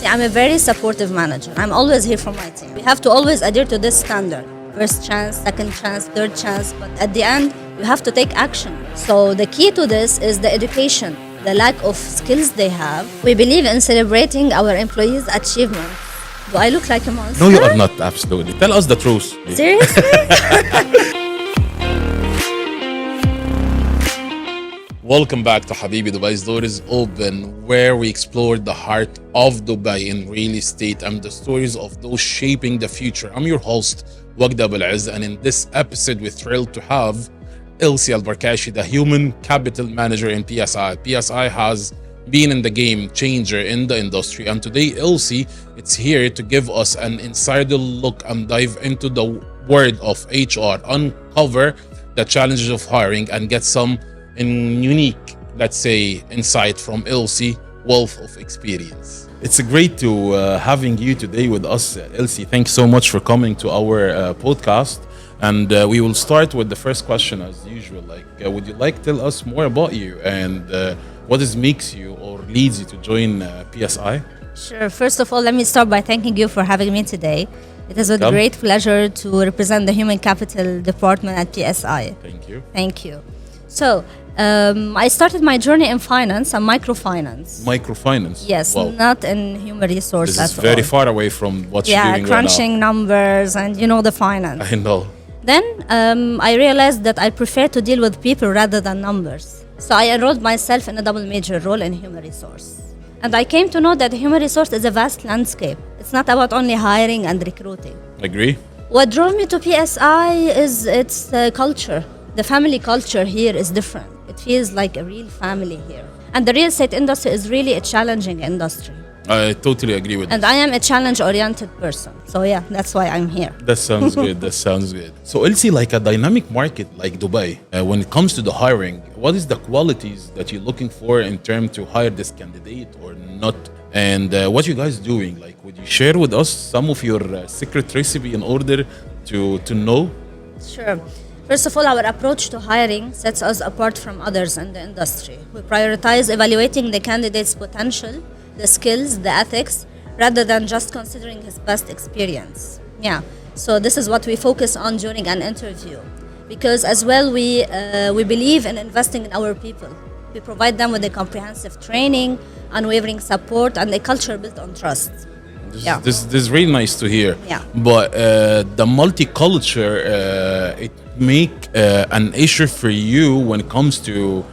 See, I'm a very supportive manager. I'm always here for my team. We have to always adhere to this standard. First chance, second chance, third chance. But at the end, you have to take action. So the key to this is the education, the lack of skills they have. We believe in celebrating our employees' achievements. Do I look like a monster? No, you are not. Absolutely. Tell us the truth. Seriously? Welcome back to Habibi, Dubai's Door is Open, where we explore the heart of Dubai in real estate and the stories of those shaping the future. I'm your host, Waqda Abul-Azz, and in this episode, we're thrilled to have Elsy Al Berkachy, the Human Capital Manager in PSI. PSI has been in the game changer in the industry, and today, Elsy, it's here to give us an insider look and dive into the world of HR, uncover the challenges of hiring, and get some unique, let's say, insight from Elsy, wealth of experience. It's great to having you today with us, Elsy. Thanks so much for coming to our podcast. And we will start with the first question as usual. Would you like to tell us more about you and what makes you or leads you to join PSI? Sure. First of all, let me start by thanking you for having me today. It is a great pleasure to represent the Human Capital Department at PSI. Thank you. Thank you. So, I started my journey in finance and microfinance. Microfinance? Yes, Wow. not in human resources. This is very far away from what you're doing crunching right now. numbers and the finance. I know. Then I realized that I prefer to deal with people rather than numbers. So I enrolled myself in a double major role in human resource. And I came to know that human resource is a vast landscape. It's not about only hiring and recruiting. Agree? What drove me to PSI is its culture. The family culture here is different. It feels like a real family here. And the real estate industry is really a challenging industry. I totally agree with And this. I am a challenge-oriented person. So yeah, that's why I'm here. That sounds good. That sounds good. So Elsy, like a dynamic market like Dubai, when it comes to the hiring, what is the qualities that you're looking for in terms to hire this candidate or not? And what you guys doing? Like, would you share with us some of your secret recipe in order to know? Sure. First of all, our approach to hiring sets us apart from others in the industry. We prioritize evaluating the candidate's potential, the skills, the ethics, rather than just considering his past experience. Yeah, so this is what we focus on during an interview. Because as well, we believe in investing in our people. We provide them with a comprehensive training, unwavering support, and a culture built on trust. This is really nice to hear. Yeah. But the multicultural, it make an issue for you when it comes to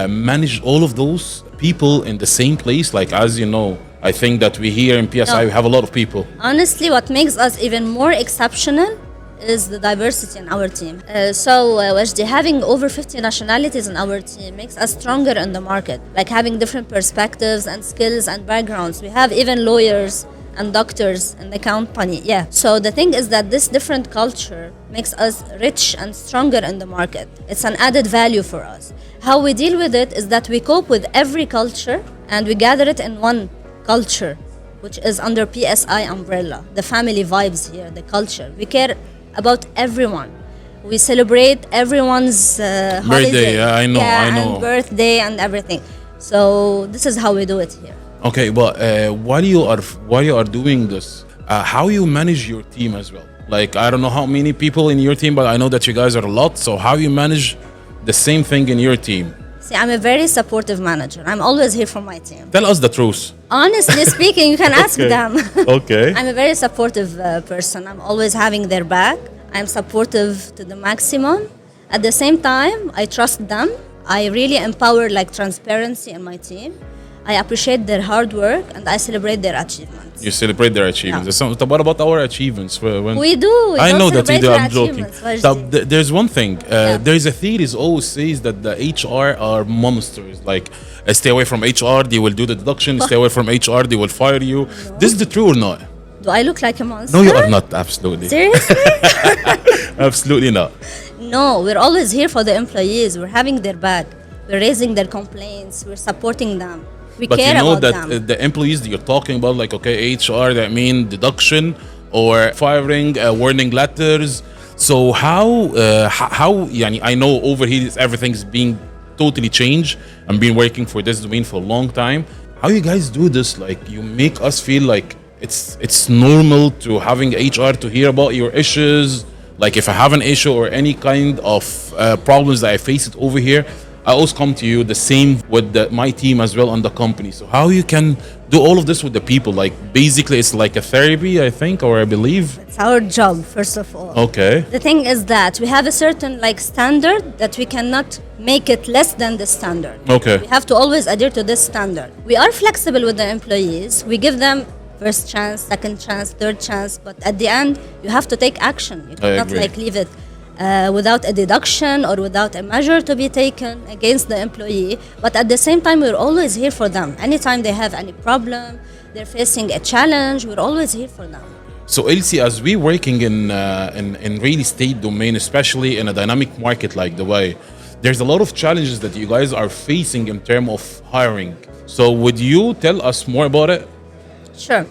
manage all of those people in the same place. Like, as you know, I think that we here in PSI, we have a lot of people. Honestly, what makes us even more exceptional is the diversity in our team. Wajdi, having over 50 nationalities in our team makes us stronger in the market. Like having different perspectives and skills and backgrounds. We have even lawyers and doctors in the company. Yeah. So the thing is that this different culture makes us rich and stronger in the market. It's an added value for us. How we deal with it is that we cope with every culture and we gather it in one culture, which is under PSI umbrella. The family vibes here, the culture. We care about everyone. We celebrate everyone's Birthday, holiday. yeah, I know. And birthday and everything. So this is how we do it here. Okay, but while you are doing this, how you manage your team as well? Like, I don't know how many people in your team, but I know that you guys are a lot. So how you manage the same thing in your team? See, I'm a very supportive manager. I'm always here for my team. Tell us the truth. Honestly speaking, you can ask them. Okay. I'm a very supportive person. I'm always having their back. I'm supportive to the maximum. At the same time, I trust them. I really empower transparency in my team. I appreciate their hard work and I celebrate their achievements. You celebrate their achievements. Yeah. What about our achievements? We do. I know that you do. I'm joking. Wajdi. There's one thing. There's a theory that always says that the HR are monsters. Like, stay away from HR, they will do the deduction. Stay away from HR, they will fire you. No. This is the truth or not? Do I look like a monster? No, you are not. Absolutely. Seriously? Absolutely not. No, we're always here for the employees. We're having their back. We're raising their complaints. We're supporting them. We but care you know about that them. The employees that you're talking about, like, okay, HR, that mean deduction or firing, warning letters. So how yani, I know over here everything's being totally changed. I've been working for this domain for a long time. How you guys do this? Like, you make us feel like it's normal to having HR to hear about your issues. Like, if I have an issue or any kind of problems that I face it over here, I always come to you. The same with my team as well on the company. So how you can do all of this with the people? Like, basically, it's like a therapy, I think, or I believe. It's our job, first of all. Okay. The thing is that we have a certain like standard that we cannot make it less than the standard. Okay. We have to always adhere to this standard. We are flexible with the employees. We give them first chance, second chance, third chance, but at the end, you have to take action. You cannot agree. like leave it without a deduction or without a measure to be taken against the employee. But at the same time, we're always here for them. Anytime they have any problem, they're facing a challenge, we're always here for them. So Elsy, as we working in real estate domain, especially in a dynamic market like Dubai, there's a lot of challenges that you guys are facing in terms of hiring. So would you tell us more about it? Sure.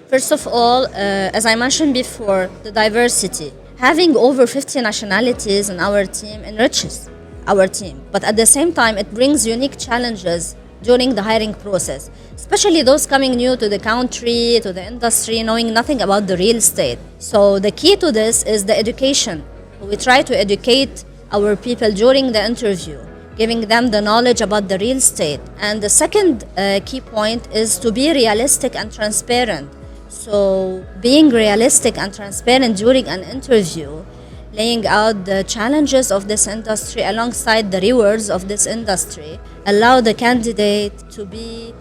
First of all, as I mentioned before, the diversity. Having over 50 nationalities in our team enriches our team, but at the same time, it brings unique challenges during the hiring process, especially those coming new to the country, to the industry, knowing nothing about the real estate. So the key to this is the education. We try to educate our people during the interview, giving them the knowledge about the real estate. And the second key point is to be realistic and transparent. So being realistic and transparent during an interview, laying out the challenges of this industry alongside the rewards of this industry, allow the candidate to be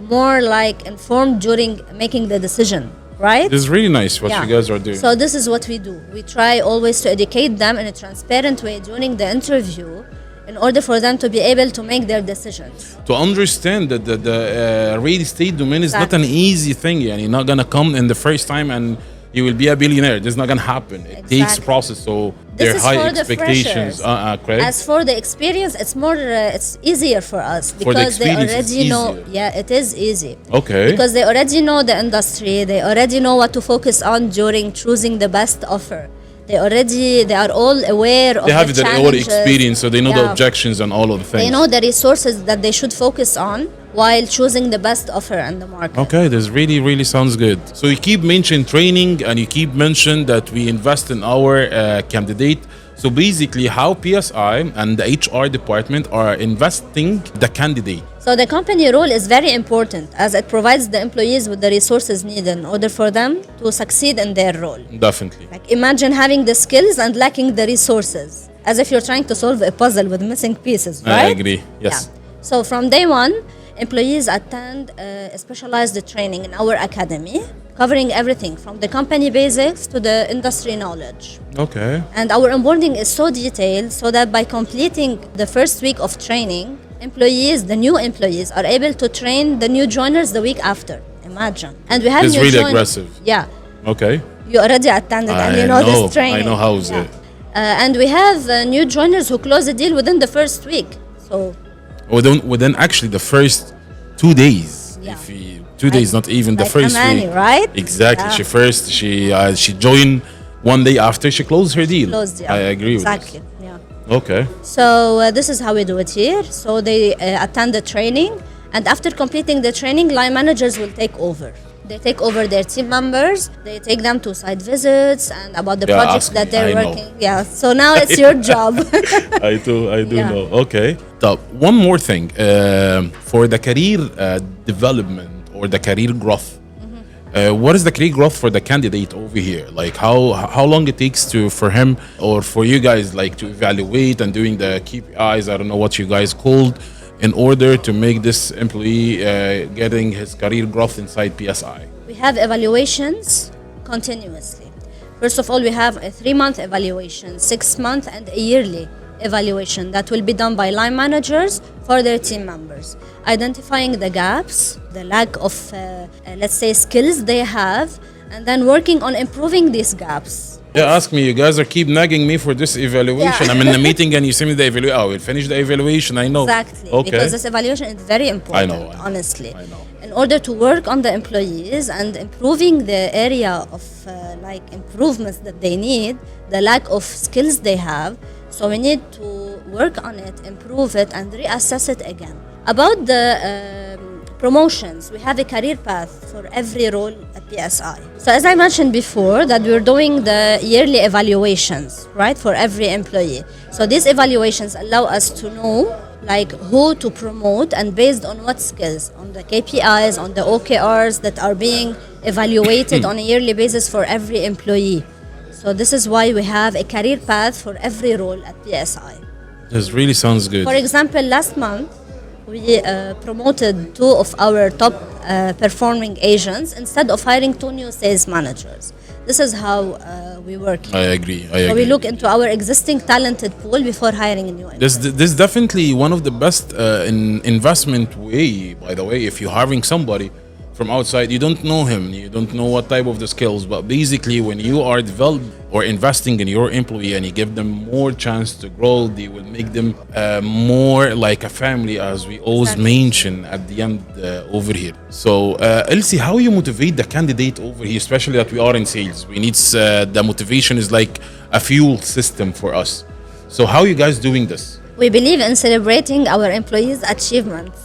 more like informed during making the decision, right? This is really nice what you guys are doing. So this is what we do. We try always to educate them in a transparent way during the interview in order for them to be able to make their decisions. To understand that the real estate domain is not an easy thing. You're not going to come in the first time and you will be a billionaire. This is not going to happen. It takes process. So there are high expectations. Correct. As for the experience, it's more, it's easier for us because they already know. Yeah, it is easy. Okay. Because they already know the industry. They already know what to focus on during choosing the best offer. They are all aware of the challenges. They have their own experience, so they know the objections and all of the things. They know the resources that they should focus on while choosing the best offer in the market. Okay, this really, really sounds good. So you keep mentioning training and you keep mentioning that we invest in our candidate. So basically how PSI and the HR department are investing the candidate. So the company role is very important as it provides the employees with the resources needed in order for them to succeed in their role. Definitely. Like imagine having the skills and lacking the resources, as if you're trying to solve a puzzle with missing pieces, right? I agree, yes. Yeah. So from day one, employees attend specialized training in our academy, covering everything from the company basics to the industry knowledge. Okay. And our onboarding is so detailed so that by completing the first week of training, the new employees are able to train the new joiners the week after. Imagine. And we have it's really aggressive. Yeah. Okay. You already attended and you know this training. I know how is it. And we have new joiners who close the deal within the first week. So within actually the first 2 days. Yeah. 2 days, not even the first Amani, week. Right? Exactly. Yeah. She joined 1 day after she closed her deal. I agree with exactly. this. Yeah. Okay. So this is how we do it here. So they attend the training, and after completing the training, line managers will take over. They take over their team members. They take them to site visits and about the projects that they're working. Yeah. So now it's your job. I do know. Okay. So one more thing for the career development or the career growth. What is the career growth for the candidate over here? Like how long it takes for him or for you guys like to evaluate and doing the KPIs? I don't know what you guys called, in order to make this employee getting his career growth inside PSI. We have evaluations continuously. First of all, we have a 3-month evaluation, 6-month and a yearly evaluation that will be done by line managers for their team members, identifying the gaps, the lack of, let's say, skills they have, and then working on improving these gaps. Yeah, ask me. You guys keep nagging me for this evaluation. I'm in the meeting and you send me the evaluation. Oh, we'll finish the evaluation. I know. Exactly. Okay. Because this evaluation is very important, I know. Honestly. I know. In order to work on the employees and improving the area of improvements that they need, the lack of skills they have. So we need to work on it, improve it, and reassess it again. About the promotions. We have a career path for every role at PSI. So as I mentioned before, that we're doing the yearly evaluations, right, for every employee. So these evaluations allow us to know like who to promote and based on what skills, on the KPIs, on the OKRs that are being evaluated on a yearly basis for every employee. So this is why we have a career path for every role at PSI. This really sounds good. For example, last month, we promoted 2 of our top performing agents instead of hiring 2 new sales managers. This is how we work. I agree. So we look into our existing talented pool before hiring a new employee. This is definitely one of the best investment way, by the way. If you're hiring somebody from outside, you don't know him, you don't know what type of the skills, but basically when you are developing or investing in your employee and you give them more chance to grow, they will make them more like a family, as we always mention at the end over here. So Elsy, how you motivate the candidate over here, especially that we are in sales? We need the motivation is like a fuel system for us. So how are you guys doing this? We believe in celebrating our employees' achievements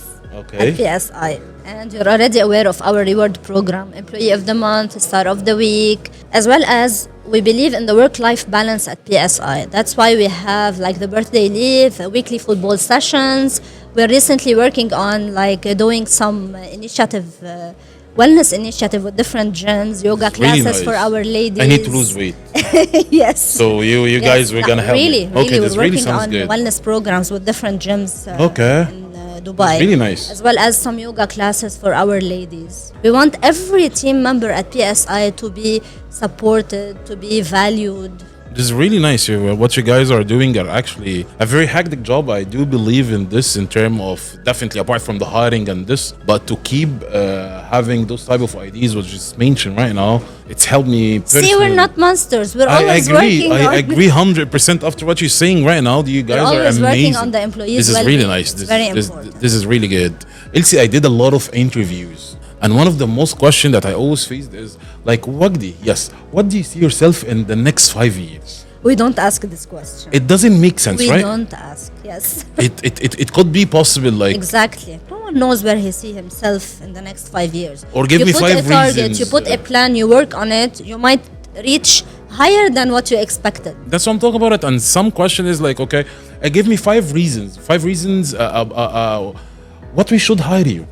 at PSI. And you're already aware of our reward program, Employee of the Month, Star of the Week, as well as we believe in the work-life balance at PSI. That's why we have like the birthday leave, weekly football sessions. We're recently working on like doing some wellness initiative with different gyms, yoga classes really nice. For our ladies. I need to lose weight. Yes. So you guys were gonna help really, me. Really, Okay, we're this really working sounds on good. wellness programs with different gyms. In Dubai. That's really nice. As well as some yoga classes for our ladies. We want every team member at PSI to be supported, to be valued. This is really nice. What you guys are doing are actually a very hectic job. I do believe in this in terms of definitely apart from the hiring and this, but to keep having those type of ideas, which is mentioned right now, it's helped me personally. See, we're not monsters. We're always working I agree 100% after what you're saying right now. You guys are amazing. Working on the employees. This is really nice. This is really good. Elsy, I did a lot of interviews. And one of the most questions that I always faced is like, Wagdi, yes, what do you see yourself in the next 5 years? We don't ask this question. It doesn't make sense, right? We don't ask, yes. It could be possible, like... Exactly. No one knows where he sees himself in the next 5 years. Or give me 5 reasons. You put a target, you put a plan, you work on it, you might reach higher than what you expected. That's what I'm talking about. And some question is like, okay, give me 5 reasons. 5 reasons what we should hire you.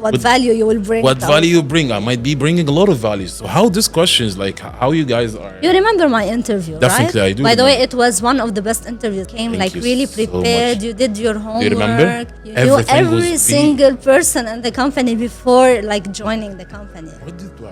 What value you will bring. What value you bring. I might be bringing a lot of values. So how this question is like, how you guys are... You remember my interview, Definitely, right? I do. By the way, it was one of the best interviews. Came Thank like you really so prepared. much. You did your homework. You remember? You knew Everything every was single person in the company before like joining the company.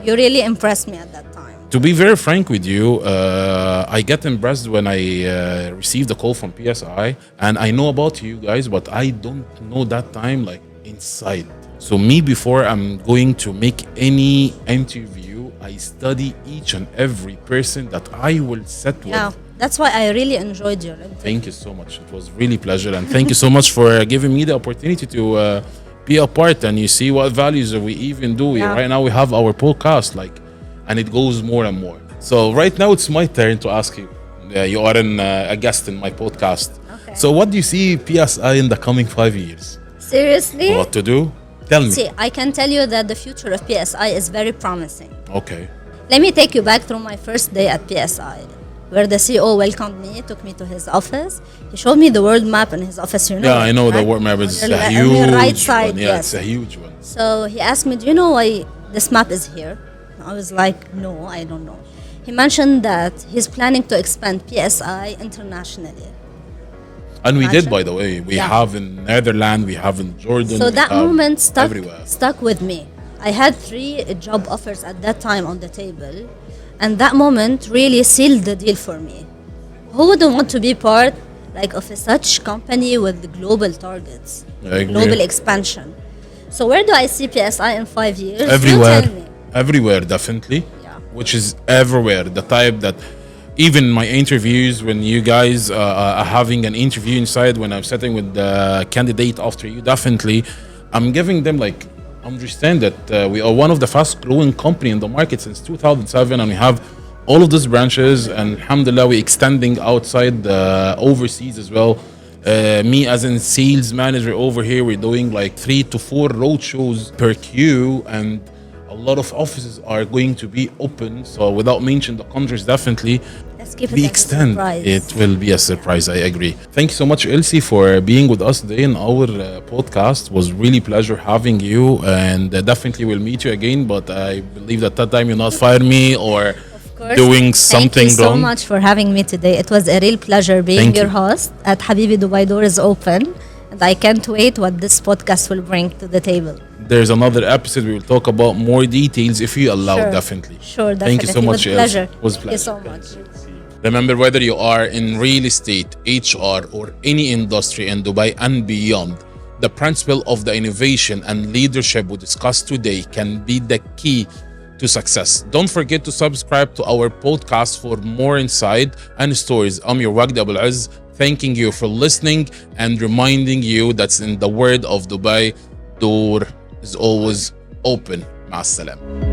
You really impressed me at that time. To be very frank with you, I get impressed when I received a call from PSI, and I know about you guys, but I don't know that time like inside. So me, before I'm going to make any interview, I study each and every person that I will set with. Yeah, that's why I really enjoyed your interview. Thank you so much. It was really pleasure, and thank you so much for giving me the opportunity to be a part. And you see what values we even do. Yeah. Right now we have our podcast, like, and it goes more and more. So right now it's my turn to ask you. You are a guest in my podcast. Okay. So what do you see PSI in the coming 5 years? Seriously? What to do? Tell me. See, I can tell you that the future of PSI is very promising. Okay. Let me take you back through my first day at PSI, where the CEO welcomed me, took me to his office. He showed me the world map in his office. You know. Yeah, I know right? the world map is a On huge your right side, one. Yeah, yes. it's a huge one. So he asked me, do you know why this map is here? I was like, no, I don't know. He mentioned that he's planning to expand PSI internationally. And we did, by the way. We have in Netherlands, we have in Jordan. So that moment everywhere. stuck with me. I had 3 job offers at that time on the table, and that moment really sealed the deal for me. Who wouldn't want to be part like of such company with global targets, global expansion? So where do I see PSI in 5 years? Everywhere. You tell me. Everywhere, definitely. Yeah. Which is everywhere. The type that even my interviews, when you guys are having an interview inside, when I'm sitting with the candidate after you, definitely, I'm giving them like, understand that we are one of the fast growing company in the market since 2007, and we have all of these branches, and alhamdulillah, we're extending outside the overseas as well. Me as a sales manager over here, we're doing like 3 to 4 road shows per queue, and a lot of offices are going to be open. So without mentioning the countries, definitely Let's keep it we as a extend. surprise. It will be a surprise. I agree. Thank you so much, Elsie, for being with us today in our podcast. It was really pleasure having you, and definitely we'll meet you again. But I believe that time you'll not fire me or Of course. doing something Thank you so wrong. much for having me today. It was a real pleasure being Thank your you. host at Habibi Dubai Door is Open. And I can't wait what this podcast will bring to the table. There's another episode we will talk about more details if you allow. Sure. Definitely. Sure, definitely. Thank you so much, With pleasure. Elsie. It was a Thank you pleasure. so much. Remember, whether you are in real estate, HR, or any industry in Dubai and beyond, the principle of the innovation and leadership we discussed today can be the key to success. Don't forget to subscribe to our podcast for more insight and stories. I'm your Wagd Abul Aziz, thanking you for listening and reminding you that in the word of Dubai, door is always open. مع السلامة.